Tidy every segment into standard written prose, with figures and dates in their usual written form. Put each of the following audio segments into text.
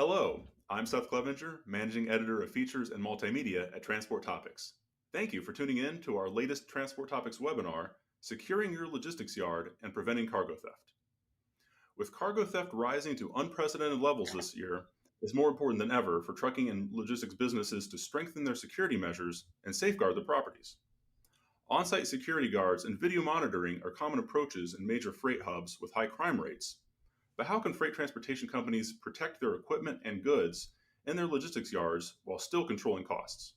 Hello, I'm Seth Clevenger, Managing Editor of Features and Multimedia at Transport Topics. Thank you for tuning in to our latest Transport Topics webinar, Securing Your Logistics Yard and Preventing Cargo Theft. With cargo theft rising to unprecedented levels this year, it's more important than ever for trucking and logistics businesses to strengthen their security measures and safeguard their properties. On-site security guards and video monitoring are common approaches in major freight hubs with high crime rates. But how can freight transportation companies protect their equipment and goods in their logistics yards while still controlling costs?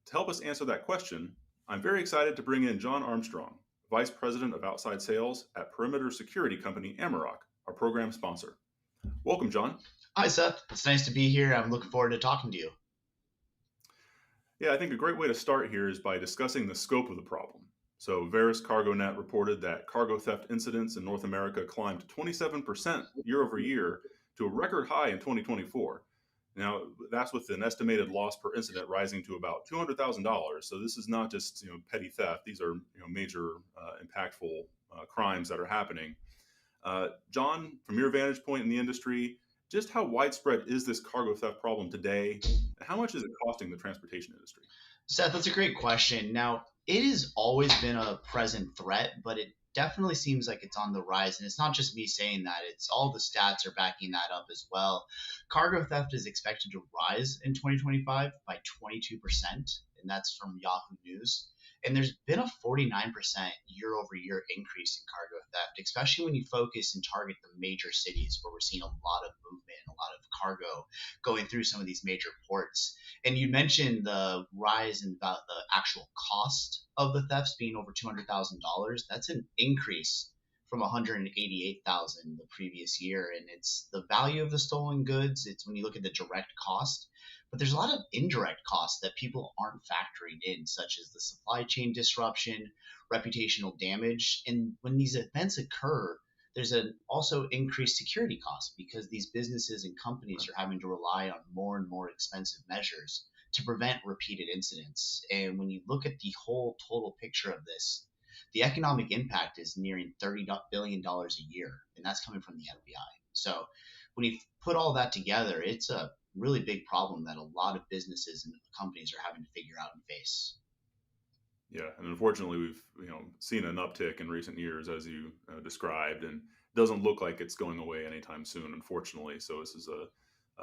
To help us answer that question, I'm very excited to bring in John Armstrong, Vice President of Outside Sales at perimeter security company AMAROK, our program sponsor. Welcome, John. Hi, Seth. It's nice to be here. I'm looking forward to talking to you. Yeah, I think a great way to start here is by discussing the scope of the problem. So Verus CargoNet reported that cargo theft incidents in North America climbed 27% year over year to a record high in 2024. Now, that's with an estimated loss per incident rising to about $200,000. So this is not just petty theft; these are major, impactful crimes that are happening. John, from your vantage point in the industry, just how widespread is this cargo theft problem today, and how much is it costing the transportation industry? Seth, that's a great question. Now, it has always been a present threat, but it definitely seems like it's on the rise. And it's not just me saying that, it's all the stats are backing that up as well. Cargo theft is expected to rise in 2025 by 22%, and that's from Yahoo News. And there's been a 49% year over year increase in cargo theft, especially when you focus and target the major cities where we're seeing a lot of movement, a lot of cargo going through some of these major ports. And you mentioned the rise in about the actual cost of the thefts being over $200,000. That's an increase from 188,000 the previous year, and it's the value of the stolen goods. It's when you look at the direct cost, but there's a lot of indirect costs that people aren't factoring in, such as the supply chain disruption, reputational damage, and when these events occur, there's an also increased security cost because these businesses and companies are having to rely on more and more expensive measures to prevent repeated incidents. And when you look at the whole total picture of this, the economic impact is nearing $30 billion a year, and that's coming from the FBI. So when you put all that together, it's a really big problem that a lot of businesses and companies are having to figure out and face. Yeah, and unfortunately, we've seen an uptick in recent years, as you described, and it doesn't look like it's going away anytime soon, unfortunately. So this is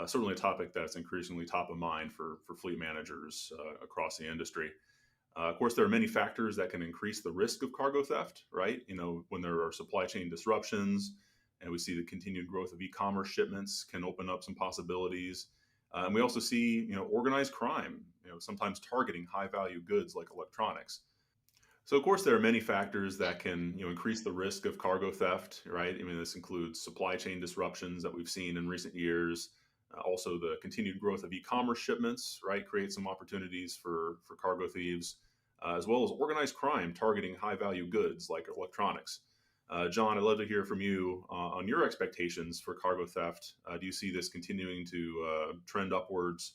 certainly a topic that's increasingly top of mind for fleet managers across the industry. Of course, there are many factors that can increase the risk of cargo theft, right? When there are supply chain disruptions, and we see the continued growth of e-commerce shipments can open up some possibilities. And we also see, organized crime, sometimes targeting high-value goods like electronics. So, of course, there are many factors that can, increase the risk of cargo theft, right? I mean, this includes supply chain disruptions that we've seen in recent years. Also, the continued growth of e-commerce shipments, right, create some opportunities for cargo thieves, as well as organized crime targeting high-value goods like electronics. John, I'd love to hear from you on your expectations for cargo theft. Do you see this continuing to trend upwards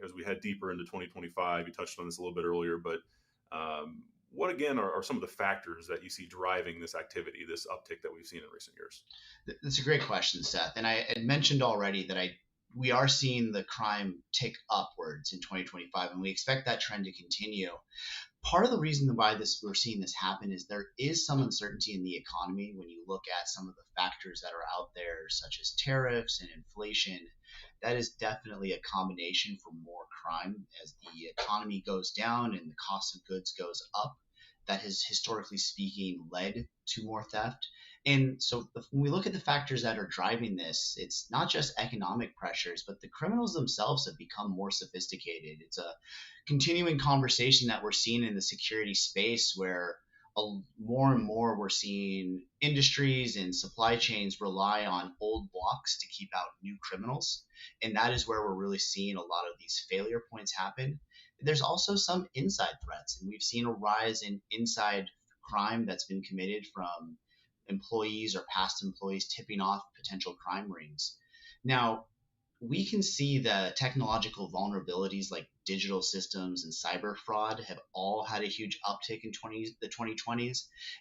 as we head deeper into 2025? You touched on this a little bit earlier, but what again are some of the factors that you see driving this activity, this uptick that we've seen in recent years? That's a great question, Seth. And I had mentioned already that we are seeing the crime tick upwards in 2025, and we expect that trend to continue. Part of the reason why we're seeing this happen is there is some uncertainty in the economy when you look at some of the factors that are out there, such as tariffs and inflation. That is definitely a combination for more crime. As the economy goes down and the cost of goods goes up, that has historically speaking led to more theft. And so when we look at the factors that are driving this, it's not just economic pressures, but the criminals themselves have become more sophisticated. It's a continuing conversation that we're seeing in the security space where more and more we're seeing industries and supply chains rely on old blocks to keep out new criminals. And that is where we're really seeing a lot of these failure points happen. There's also some inside threats, and we've seen a rise in inside crime that's been committed from employees or past employees tipping off potential crime rings. Now, we can see the technological vulnerabilities like digital systems and cyber fraud have all had a huge uptick in the 2020s,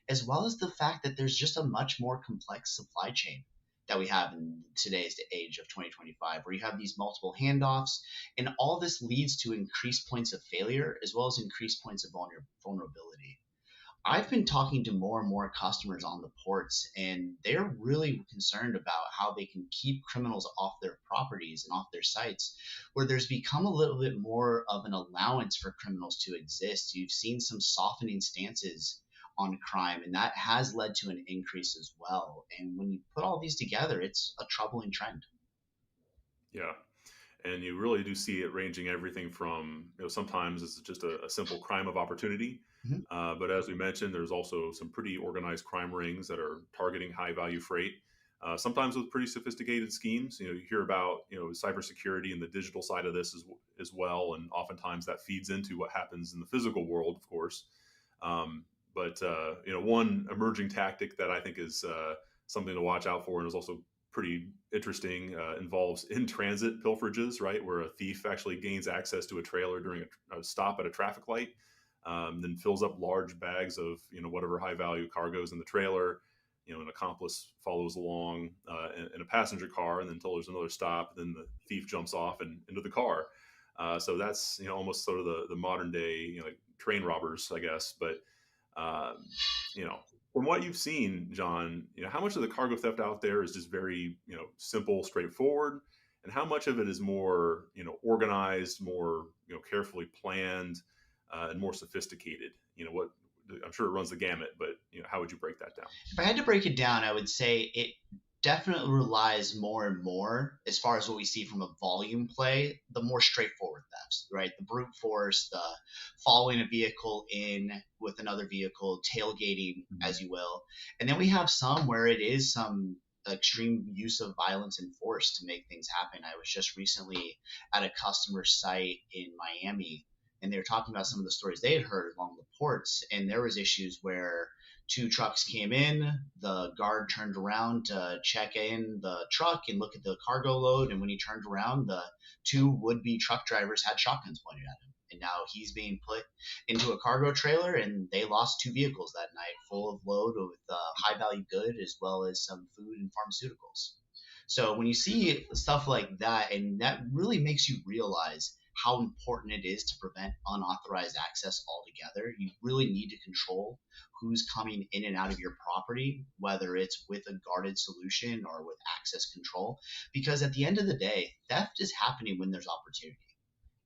as well as the fact that there's just a much more complex supply chain. that we have in today's age of 2025, where you have these multiple handoffs, and all this leads to increased points of failure as well as increased points of vulnerability. I've been talking to more and more customers on the ports, and they're really concerned about how they can keep criminals off their properties and off their sites, where there's become a little bit more of an allowance for criminals to exist. You've seen some softening stances on crime, and that has led to an increase as well. And when you put all these together, it's a troubling trend. Yeah. And you really do see it ranging everything from, sometimes it's just a simple crime of opportunity. Mhm. But as we mentioned, there's also some pretty organized crime rings that are targeting high value freight. Sometimes with pretty sophisticated schemes. You hear about cybersecurity and the digital side of this as well, and oftentimes that feeds into what happens in the physical world, of course. But one emerging tactic that I think is something to watch out for, and is also pretty interesting, involves in transit pilferages, right? Where a thief actually gains access to a trailer during a stop at a traffic light, then fills up large bags of, whatever high value cargoes in the trailer. An accomplice follows along in a passenger car, and then until there's another stop, then the thief jumps off and into the car. So that's, almost sort of the modern day, like train robbers, I guess. But um, from what you've seen, John, how much of the cargo theft out there is just very, simple, straightforward, and how much of it is more, organized, more, carefully planned, and more sophisticated? What I'm sure it runs the gamut, but how would you break that down? If I had to break it down, I would say it definitely relies more and more, as far as what we see from a volume play, the more straightforward thefts, right? The brute force, the following a vehicle in with another vehicle, tailgating, Mhm. as you will. And then we have some where it is some extreme use of violence and force to make things happen. I was just recently at a customer site in Miami, and they were talking about some of the stories they had heard along the ports, and there was issues where two trucks came in. The guard turned around to check in the truck and look at the cargo load. And when he turned around, the two would be truck drivers had shotguns pointed at him. And now he's being put into a cargo trailer, and they lost two vehicles that night, full of load with high value good as well as some food and pharmaceuticals. So when you see stuff like that, and that really makes you realize how important it is to prevent unauthorized access altogether. You really need to control who's coming in and out of your property, whether it's with a guarded solution or with access control, because at the end of the day, theft is happening when there's opportunity.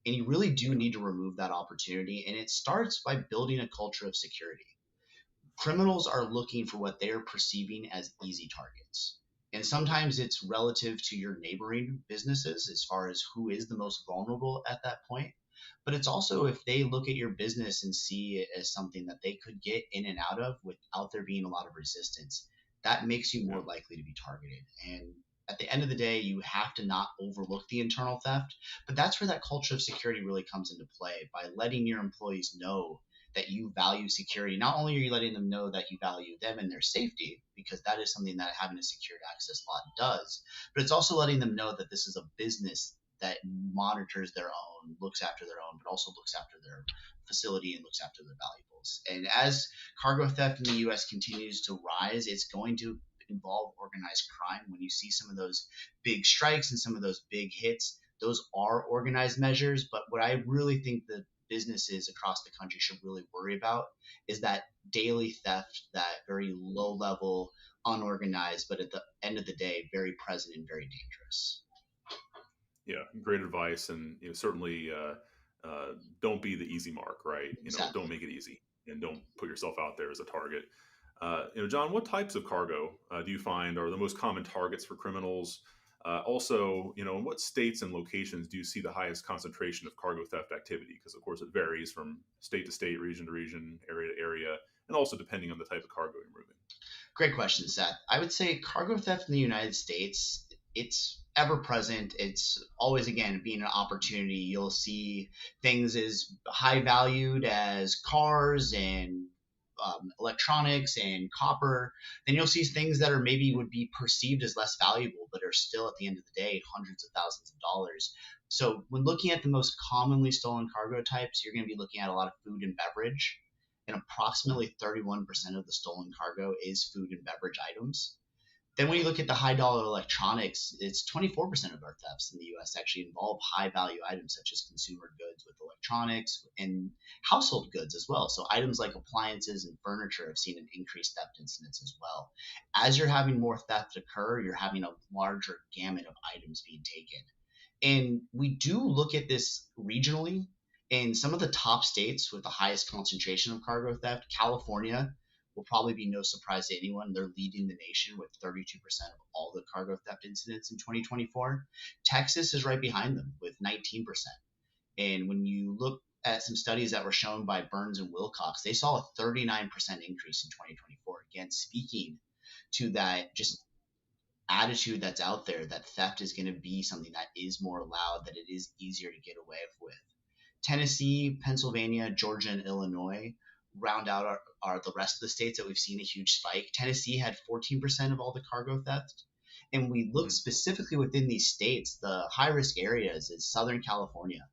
And you really do Yeah. need to remove that opportunity. And it starts by building a culture of security. Criminals are looking for what they're perceiving as easy targets. And sometimes it's relative to your neighboring businesses as far as who is the most vulnerable at that point. But it's also if they look at your business and see it as something that they could get in and out of without there being a lot of resistance, that makes you Yeah. more likely to be targeted. And at the end of the day, you have to not overlook the internal theft. But that's where that culture of security really comes into play by letting your employees know that you value security. Not only are you letting them know that you value them and their safety, because that is something that having a secured access lot does, but it's also letting them know that this is a business that monitors their own, looks after their own, but also looks after their facility and looks after their valuables. And as cargo theft in the US continues to rise, it's going to involve organized crime. When you see some of those big strikes and some of those big hits, those are organized measures. But what I really think the businesses across the country should really worry about is that daily theft, that very low level, unorganized, but at the end of the day, very present and very dangerous. Yeah, great advice, and certainly don't be the easy mark, right? Don't Exactly. make it easy, and don't put yourself out there as a target. John, what types of cargo do you find are the most common targets for criminals? Also, in what states and locations do you see the highest concentration of cargo theft activity? Because of course it varies from state to state, region to region, area to area, and also depending on the type of cargo you're moving. Great question, Seth. I would say cargo theft in the United States, it's ever present. It's always, again, being an opportunity. You'll see things as high valued as cars and electronics and copper. Then you'll see things that are maybe would be perceived as less valuable, but are still at the end of the day hundreds of thousands of dollars. So when looking at the most commonly stolen cargo types, you're going to be looking at a lot of food and beverage, and approximately 31% of the stolen cargo is food and beverage items. Then when you look at the high dollar electronics, it's 24% of our thefts in the US actually involve high value items such as consumer goods with electronics and household goods as well. So items like appliances and furniture have seen an increased theft incidence as well. As you're having more theft occur, you're having a larger gamut of items being taken. And we do look at this regionally. In some of the top states with the highest concentration of cargo theft, California will probably be no surprise to anyone. They're leading the nation with 32% of all the cargo theft incidents in 2024. Texas is right behind them with 19%. And when you look at some studies that were shown by Burns and Wilcox, they saw a 39% increase in 2024. Again, speaking to that just attitude that's out there that theft is going to be something that is more allowed, that it is easier to get away with. Tennessee, Pennsylvania, Georgia, and Illinois round out are the rest of the states that we've seen a huge spike. Tennessee had 14% of all the cargo theft. And we look Mm. specifically within these states, the high risk areas is Southern California.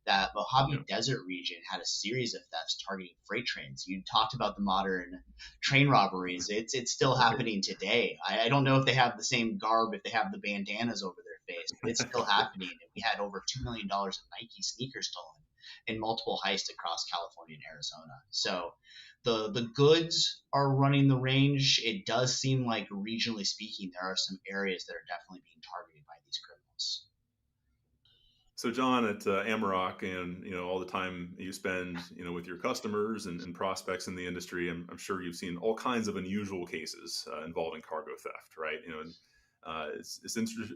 That Yeah. Mojave Desert region had a series of thefts targeting freight trains. You talked about the modern train robberies. It's still happening today. I don't know if they have the same garb, if they have the bandanas over their face, but it's still happening. And we had over $2 million of Nike sneakers stolen in multiple heists across California and Arizona. So the goods are running the range. It does seem like regionally speaking, there are some areas that are definitely being targeted by these criminals. So, John, at AMAROK, and all the time you spend, with your customers and prospects in the industry, I'm sure you've seen all kinds of unusual cases involving cargo theft, right? And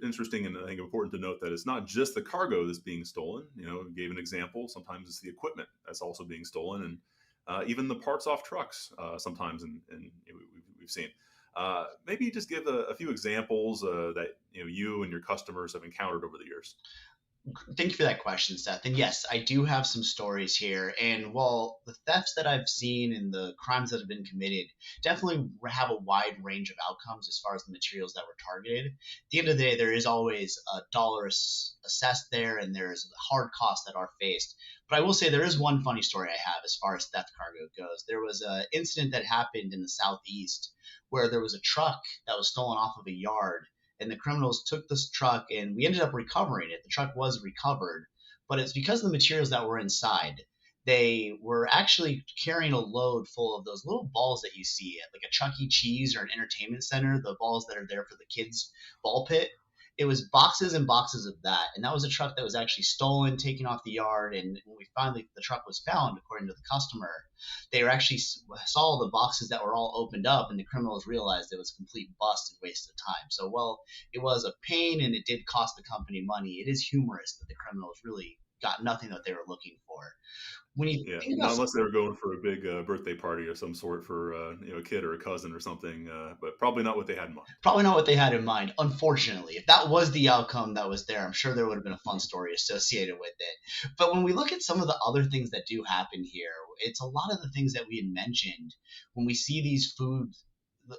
interesting, and I think important to note that it's not just the cargo that's being stolen. You gave an example. Sometimes it's the equipment that's also being stolen, and even the parts off trucks. Sometimes, and we've seen. Maybe just give a few examples that you and your customers have encountered over the years. Thank you for that question, Seth. And yes, I do have some stories here. And while the thefts that I've seen and the crimes that have been committed definitely have a wide range of outcomes as far as the materials that were targeted, at the end of the day, there is always a dollar assessed there and there's hard costs that are faced. But I will say there is one funny story I have as far as theft cargo goes. There was an incident that happened in the southeast where there was a truck that was stolen off of a yard, and the criminals took this truck and we ended up recovering it. The truck was recovered, but it's because of the materials that were inside. They were actually carrying a load full of those little balls that you see at like a Chuck E. Cheese or an entertainment center, the balls that are there for the kids' ball pit. It was boxes and boxes of that. And that was a truck that was actually stolen, taken off the yard. And when the truck was found, according to the customer, they were actually saw the boxes that were all opened up, and the criminals realized it was a complete bust and waste of time. So, well, it was a pain and it did cost the company money. It is humorous that the criminals really got nothing that they were looking for. When you Yeah, think not about unless they were going for a big birthday party of some sort for a kid or a cousin or something, but probably not what they had in mind. probably not what they had in mind, unfortunately. If that was the outcome that was there, I'm sure there would have been a fun story associated with it. But when we look at some of the other things that do happen here, it's a lot of the things that we had mentioned when we see these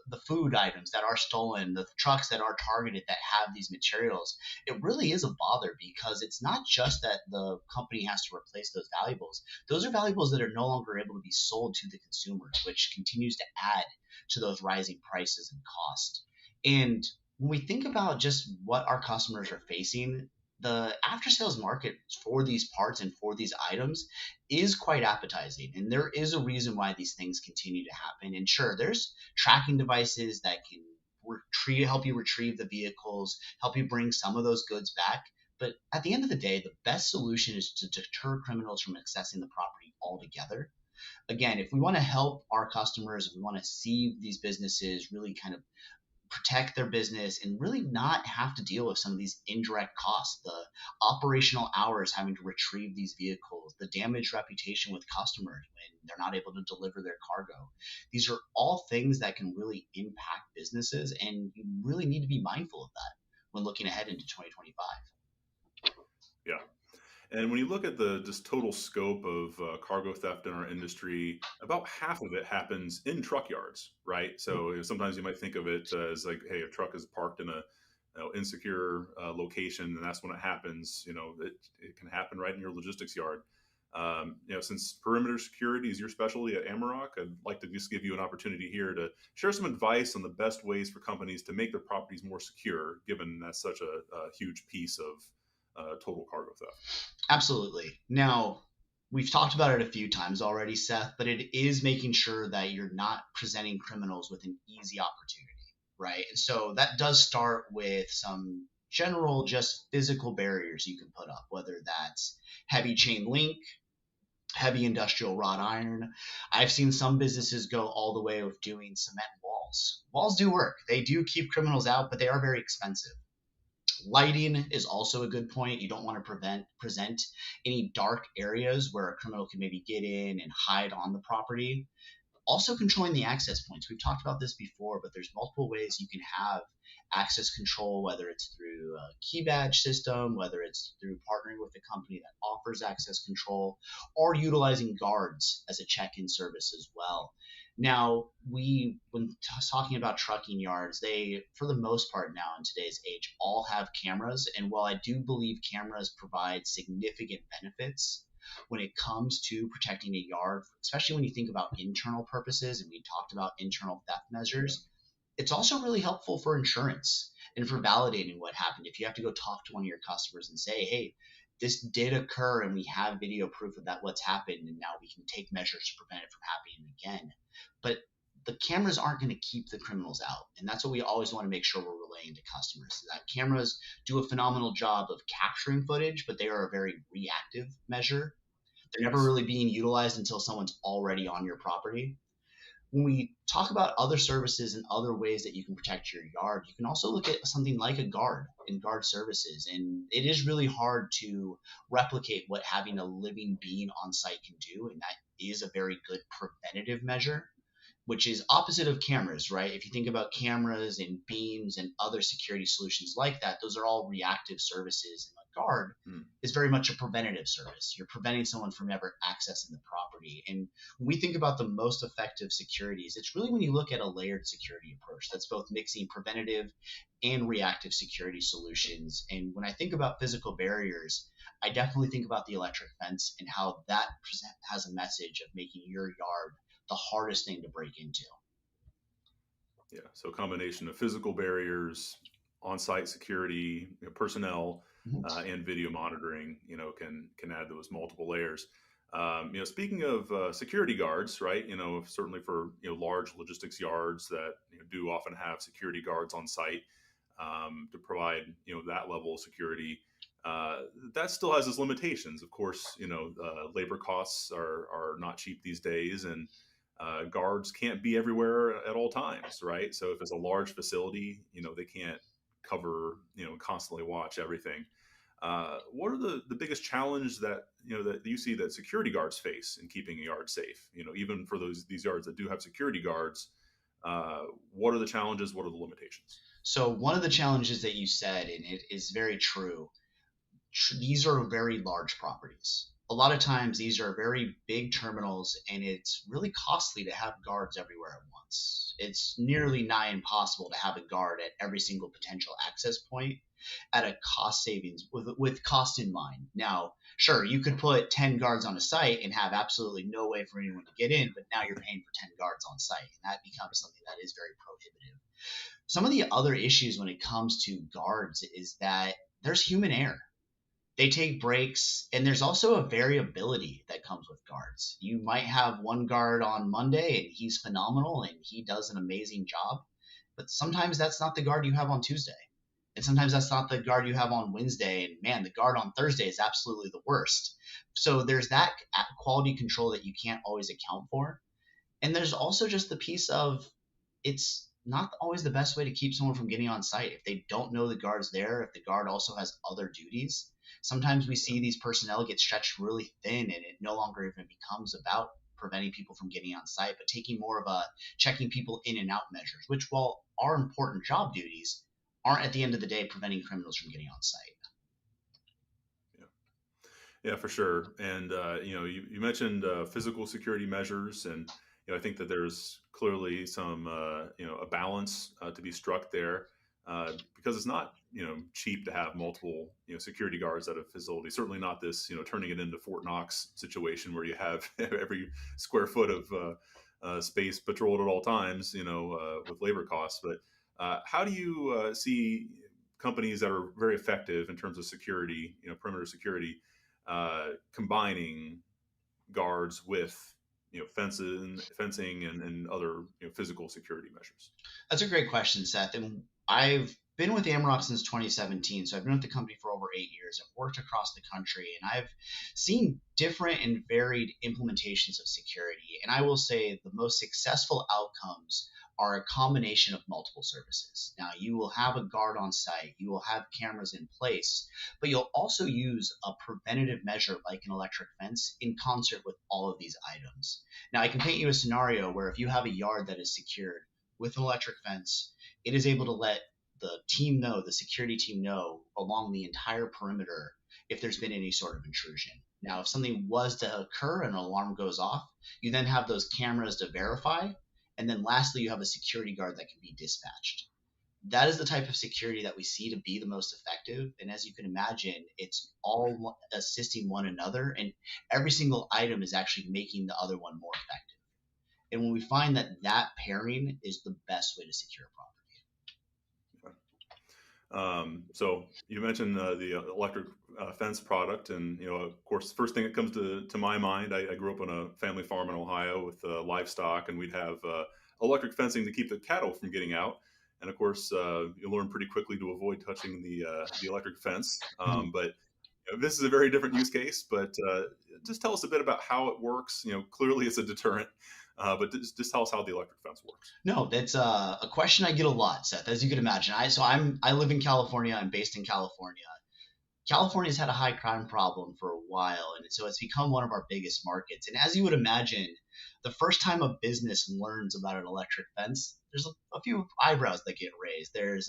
the food items that are stolen, the trucks that are targeted that have these materials, it really is a bother because it's not just that the company has to replace those valuables. Those are valuables that are no longer able to be sold to the consumers, which continues to add to those rising prices and cost. And when we think about just what our customers are facing, the after sales market for these parts and for these items is quite appetizing. And there is a reason why these things continue to happen. And sure, there's tracking devices that can help you retrieve the vehicles, help you bring some of those goods back. But at the end of the day, the best solution is to deter criminals from accessing the property altogether. Again, if we want to help our customers, if we want to see these businesses really kind of protect their business and really not have to deal with some of these indirect costs, the operational hours having to retrieve these vehicles, the damaged reputation with customers when they're not able to deliver their cargo. These are all things that can really impact businesses, and you really need to be mindful of that when looking ahead into 2025. Yeah. And when you look at the just total scope of cargo theft in our industry, about half of it happens in truck yards, right? So sometimes you might think of it as like, hey, a truck is parked in a insecure location, and that's when it happens. It can happen right in your logistics yard. Since perimeter security is your specialty at Amarok, I'd like to just give you an opportunity here to share some advice on the best ways for companies to make their properties more secure, given that's such a huge piece of total cargo theft. Absolutely. Now, we've talked about it a few times already, Seth, but it is making sure that you're not presenting criminals with an easy opportunity, right? And so that does start with some general, just physical barriers you can put up, whether that's heavy chain link, heavy industrial wrought iron. I've seen some businesses go all the way with doing cement walls. Walls do work. They do keep criminals out, but they are very expensive. Lighting is also a good point. You don't want to present any dark areas where a criminal can maybe get in and hide on the property. Also controlling the access points. We've talked about this before, but there's multiple ways you can have access control, whether it's through a key badge system, whether it's through partnering with a company that offers access control, or utilizing guards as a check-in service as well. Now, when talking about trucking yards, they, for the most part now in today's age, all have cameras. And while I do believe cameras provide significant benefits, when it comes to protecting a yard, especially when you think about internal purposes, and we talked about internal theft Yeah. measures, it's also really helpful for insurance and for validating what happened. If you have to go talk to one of your customers and say, hey, this did occur and we have video proof of that what's happened and now we can take measures to prevent it from happening again. But the cameras aren't going to keep the criminals out. And that's what we always want to make sure we're relaying to customers, so that cameras do a phenomenal job of capturing footage, but they are a very reactive measure. They're never Yes. really being utilized until someone's already on your property. When we talk about other services and other ways that you can protect your yard, you can also look at something like a guard and guard services. And it is really hard to replicate what having a living being on site can do. And that is a very good preventative measure, which is opposite of cameras, right? If you think about cameras and beams and other security solutions like that, those are all reactive services. And a guard Mm. is very much a preventative service. You're preventing someone from ever accessing the property. And when we think about the most effective securities, it's really when you look at a layered security approach that's both mixing preventative and reactive security solutions. And when I think about physical barriers, I definitely think about the electric fence and how that has a message of making your yard the hardest thing to break into. Yeah. So a combination of physical barriers, on-site security, personnel, Mhm. and video monitoring, can add those multiple layers. Speaking of security guards, right? Certainly for large logistics yards that do often have security guards on site to provide that level of security. That still has its limitations. Of course, labor costs are not cheap these days, and guards can't be everywhere at all times, right? So if it's a large facility, they can't cover, constantly watch everything. What are the biggest challenges that you see that security guards face in keeping a yard safe? Even for these yards that do have security guards, what are the challenges? What are the limitations? So, one of the challenges that you said, and it is very true, these are very large properties. A lot of times, these are very big terminals, and it's really costly to have guards everywhere at once. It's nearly nigh impossible to have a guard at every single potential access point at a cost savings with cost in mind. Now, sure, you could put 10 guards on a site and have absolutely no way for anyone to get in, but now you're paying for 10 guards on site, and that becomes something that is very prohibitive. Some of the other issues when it comes to guards is that there's human error. They take breaks, and there's also a variability that comes with guards. You might have one guard on Monday and he's phenomenal and he does an amazing job, but sometimes that's not the guard you have on Tuesday. And sometimes that's not the guard you have on Wednesday. And man, the guard on Thursday is absolutely the worst. So there's that quality control that you can't always account for. And there's also just the piece of it's not always the best way to keep someone from getting on site. If they don't know the guard's there, if the guard also has other duties, sometimes we see these personnel get stretched really thin and it no longer even becomes about preventing people from getting on site, but taking more of a checking people in and out measures, which while are important job duties, aren't at the end of the day preventing criminals from getting on site. Yeah. Yeah, for sure. And you mentioned physical security measures, and I think that there's clearly some a balance to be struck there because it's not cheap to have multiple security guards at a facility. Certainly not this turning it into Fort Knox situation where you have every square foot of space patrolled at all times, with labor costs. But how do you see companies that are very effective in terms of security, perimeter security, combining guards with fencing and other physical security measures? That's a great question, Seth. And I've been with AMAROK since 2017, so I've been with the company for over 8 years. I've worked across the country, and I've seen different and varied implementations of security. And I will say the most successful outcomes are a combination of multiple services. Now, you will have a guard on site, you will have cameras in place, but you'll also use a preventative measure like an electric fence in concert with all of these items. Now, I can paint you a scenario where if you have a yard that is secured with an electric fence, it is able to let the team know, the security team know along the entire perimeter if there's been any sort of intrusion. Now, if something was to occur and an alarm goes off, you then have those cameras to verify. And then lastly, you have a security guard that can be dispatched. That is the type of security that we see to be the most effective. And as you can imagine, it's all assisting one another, and every single item is actually making the other one more effective. And when we find that that pairing is the best way to secure a property. So you mentioned the electric fence product, and of course, the first thing that comes to my mind. I grew up on a family farm in Ohio with livestock, and we'd have electric fencing to keep the cattle from getting out. And of course, you learn pretty quickly to avoid touching the electric fence. But this is a very different use case. But just tell us a bit about how it works. Clearly it's a deterrent. But just tell us how the electric fence works. No, that's a question I get a lot, Seth. As you can imagine, I live in California. I'm based in California. California's had a high crime problem for a while, and so it's become one of our biggest markets. And as you would imagine, the first time a business learns about an electric fence, there's a few eyebrows that get raised. There's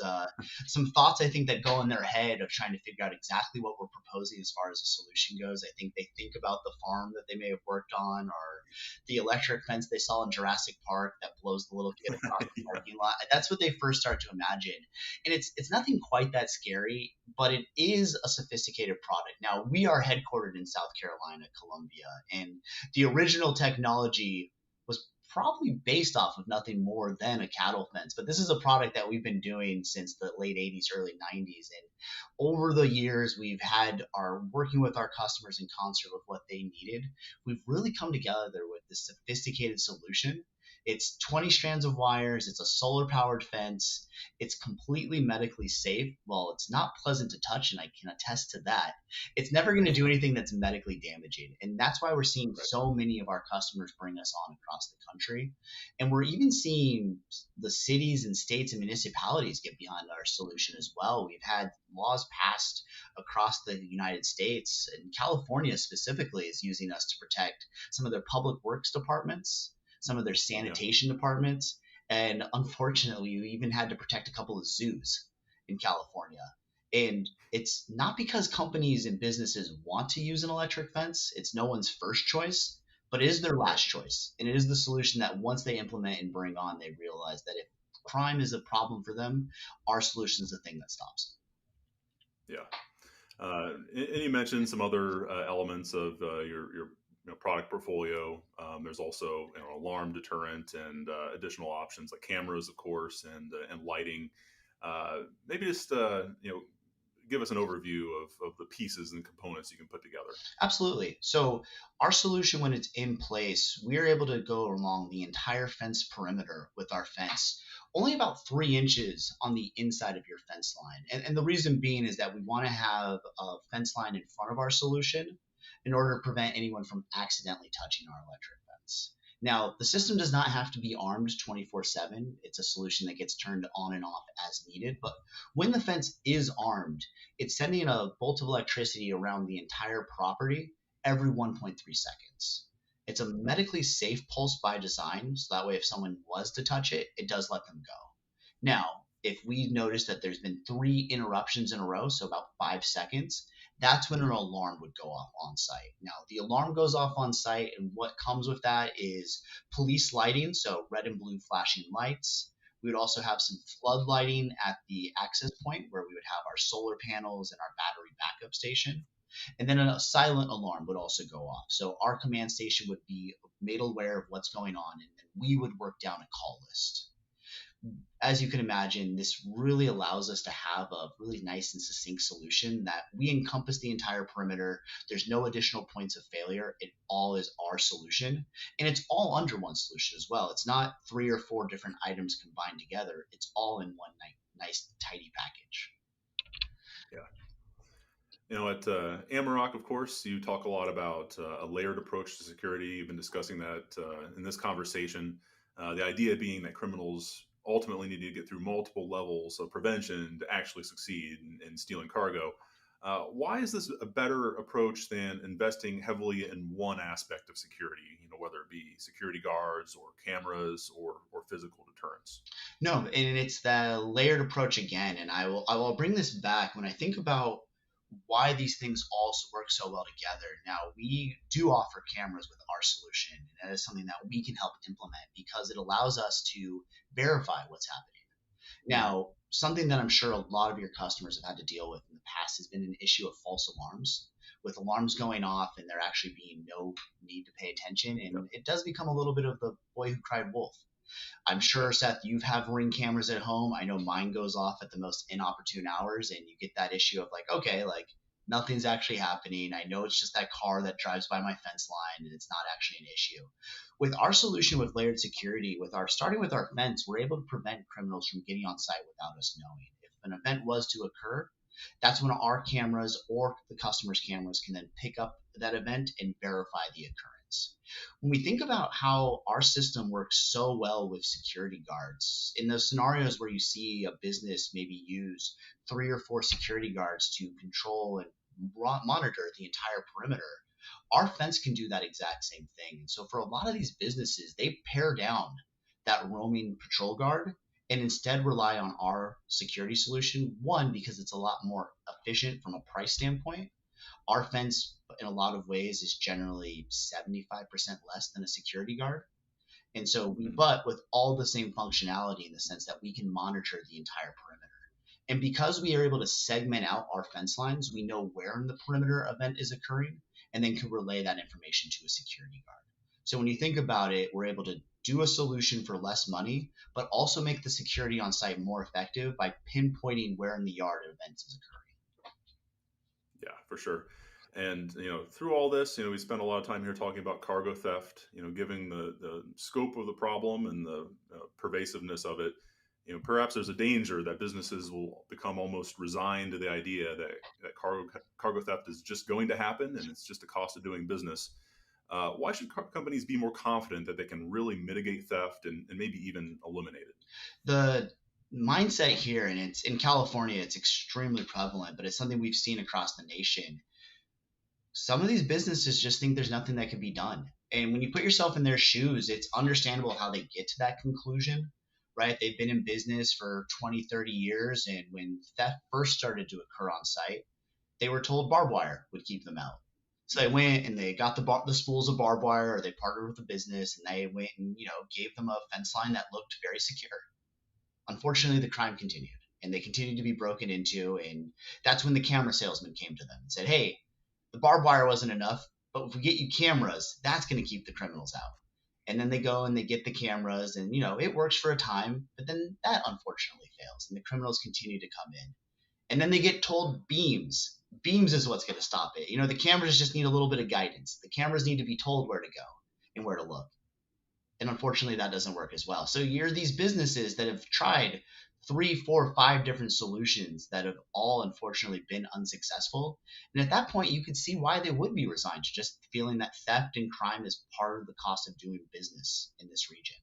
some thoughts I think that go in their head of trying to figure out exactly what we're proposing as far as a solution goes. I think they think about the farm that they may have worked on, or the electric fence they saw in Jurassic Park that blows the little kid across the parking lot. That's what they first start to imagine. And it's nothing quite that scary, but it is a sophisticated product. Now, we are headquartered in South Carolina, Columbia, and the original technology was probably based off of nothing more than a cattle fence. But this is a product that we've been doing since the late 80s, early 90s. And over the years, we've had our working with our customers in concert with what they needed. We've really come together with this sophisticated solution. It's 20 strands of wires. It's a solar powered fence. It's completely medically safe. Well, it's not pleasant to touch, and I can attest to that. It's never going to do anything that's medically damaging. And that's why we're seeing so many of our customers bring us on across the country. And we're even seeing the cities and states and municipalities get behind our solution as well. We've had laws passed across the United States, and California specifically is using us to protect some of their public works departments, some of their sanitation departments, and unfortunately, we even had to protect a couple of zoos in California. And it's not because companies and businesses want to use an electric fence, it's no one's first choice, but it is their last choice. And it is the solution that once they implement and bring on, they realize that if crime is a problem for them, our solution is the thing that stops it. Yeah. And you mentioned some other elements of your product portfolio. There's also alarm deterrent and additional options like cameras, of course, and lighting. Maybe just give us an overview of the pieces and components you can put together. Absolutely. So our solution, when it's in place, we're able to go along the entire fence perimeter with our fence, only about 3 inches on the inside of your fence line. And the reason being is that we want to have a fence line in front of our solution in order to prevent anyone from accidentally touching our electric fence. Now, the system does not have to be armed 24/7. It's a solution that gets turned on and off as needed. But when the fence is armed, it's sending a bolt of electricity around the entire property every 1.3 seconds. It's a medically safe pulse by design, so that way if someone was to touch it, it does let them go. Now, if we notice that there's been 3 interruptions in a row, so about 5 seconds, that's when an alarm would go off on site. Now, the alarm goes off on site, and what comes with that is police lighting, so red and blue flashing lights, We would also have some flood lighting at the access point where we would have our solar panels and our battery backup station. And then a silent alarm would also go off. So our command station would be made aware of what's going on, and then we would work down a call list. As you can imagine, this really allows us to have a really nice and succinct solution that we encompass the entire perimeter. There's no additional points of failure. It all is our solution. And it's all under one solution as well. It's not 3 or 4 different items combined together. It's all in one nice, tidy package. Yeah. At AMAROK, of course, you talk a lot about a layered approach to security. You've been discussing that in this conversation. The idea being that criminals ultimately need to get through multiple levels of prevention to actually succeed in stealing cargo. Why is this a better approach than investing heavily in one aspect of security? Whether it be security guards or cameras or physical deterrence. No, and it's the layered approach again. And I will bring this back when I think about why these things all work so well together. Now, we do offer cameras with our solution, and that is something that we can help implement because it allows us to verify what's happening. Now, something that I'm sure a lot of your customers have had to deal with in the past has been an issue of false alarms, with alarms going off and there actually being no need to pay attention. Yep. And it does become a little bit of the boy who cried wolf. I'm sure, Seth, you have Ring cameras at home. I know mine goes off at the most inopportune hours, and you get that issue of like, okay, like nothing's actually happening. I know it's just that car that drives by my fence line, and it's not actually an issue. With our solution with layered security, starting with our fence, we're able to prevent criminals from getting on site without us knowing. If an event was to occur, that's when our cameras or the customer's cameras can then pick up that event and verify the occurrence. When we think about how our system works so well with security guards, in those scenarios where you see a business maybe use 3 or 4 security guards to control and monitor the entire perimeter, our fence can do that exact same thing. And so for a lot of these businesses, they pare down that roaming patrol guard and instead rely on our security solution. One, because it's a lot more efficient from a price standpoint. Our fence, in a lot of ways, is generally 75% less than a security guard. And so, but with all the same functionality in the sense that we can monitor the entire perimeter. And because we are able to segment out our fence lines, we know where in the perimeter event is occurring and then can relay that information to a security guard. So when you think about it, we're able to do a solution for less money, but also make the security on site more effective by pinpointing where in the yard an event is occurring. Yeah, for sure. And through all this, we spent a lot of time here talking about cargo theft. Given the scope of the problem and the pervasiveness of it, perhaps there's a danger that businesses will become almost resigned to the idea that cargo theft is just going to happen and it's just a cost of doing business. Why should companies be more confident that they can really mitigate theft and maybe even eliminate it? The mindset here, and it's in California, it's extremely prevalent, but it's something we've seen across the nation. Some of these businesses just think there's nothing that can be done. And when you put yourself in their shoes, it's understandable how they get to that conclusion, right? They've been in business for 20, 30 years. And when theft first started to occur on site, they were told barbed wire would keep them out. So they went and they got the spools of barbed wire, or they partnered with the business and they went and, gave them a fence line that looked very secure. Unfortunately, the crime continued and they continued to be broken into. And that's when the camera salesman came to them and said, hey, the barbed wire wasn't enough, but if we get you cameras, that's going to keep the criminals out. And then they go and they get the cameras and, it works for a time, but then that unfortunately fails and the criminals continue to come in. And then they get told beams. Beams is what's going to stop it. The cameras just need a little bit of guidance. The cameras need to be told where to go and where to look. And unfortunately, that doesn't work as well. So you're these businesses that have tried 3, 4, 5 different solutions that have all unfortunately been unsuccessful. And at that point, you could see why they would be resigned to just feeling that theft and crime is part of the cost of doing business in this region.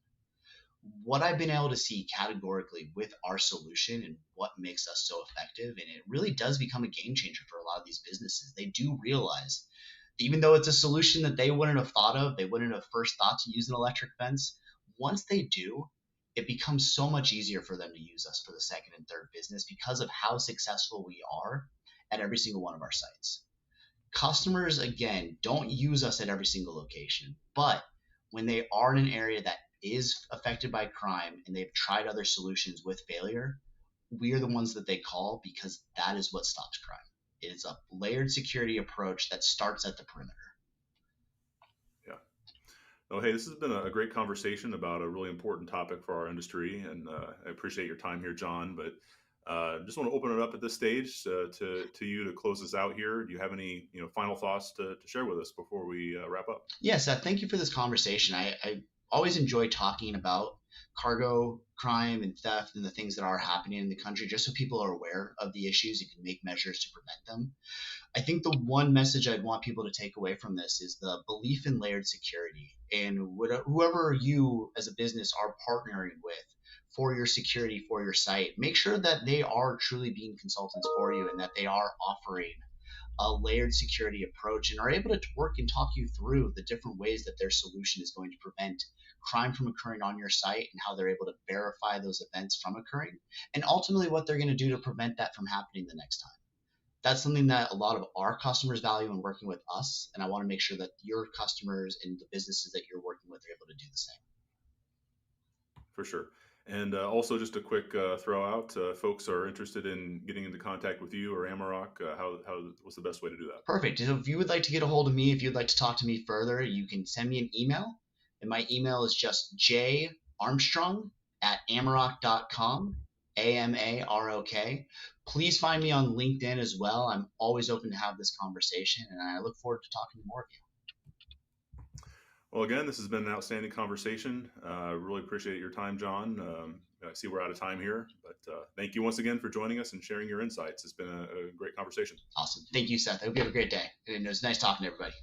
What I've been able to see categorically with our solution and what makes us so effective, and it really does become a game changer for a lot of these businesses. They do realize, even though it's a solution that they wouldn't have thought of, they wouldn't have first thought to use an electric fence. Once they do, it becomes so much easier for them to use us for the second and third business because of how successful we are at every single one of our sites. Customers, again, don't use us at every single location, but when they are in an area that is affected by crime and they've tried other solutions with failure, we are the ones that they call because that is what stops crime. It is a layered security approach that starts at the perimeter. Yeah. Oh, hey, this has been a great conversation about a really important topic for our industry, and I appreciate your time here, John. But just want to open it up at this stage to you to close us out here. Do you have any final thoughts to share with us before we wrap up? Yes, thank you for this conversation. I always enjoy talking about cargo crime and theft and the things that are happening in the country, just so people are aware of the issues and can make measures to prevent them. I think the one message I'd want people to take away from this is the belief in layered security. And whoever you as a business are partnering with for your security for your site, make sure that they are truly being consultants for you and that they are offering a layered security approach and are able to work and talk you through the different ways that their solution is going to prevent crime from occurring on your site and how they're able to verify those events from occurring and ultimately what they're going to do to prevent that from happening the next time. That's something that a lot of our customers value in working with us, and I want to make sure that your customers and the businesses that you're working with are able to do the same. For sure. And also, just a quick throw out: folks are interested in getting into contact with you or Amarok. How what's the best way to do that? Perfect. So if you would like to get a hold of me, if you'd like to talk to me further, you can send me an email, and my email is just jarmstrong@amarok.com. AMAROK. Please find me on LinkedIn as well. I'm always open to have this conversation, and I look forward to talking to more of you. Well, again, this has been an outstanding conversation. Really appreciate your time, John. I see we're out of time here, but thank you once again for joining us and sharing your insights. It's been a great conversation. Awesome. Thank you, Seth. I hope you have a great day. And it was nice talking to everybody.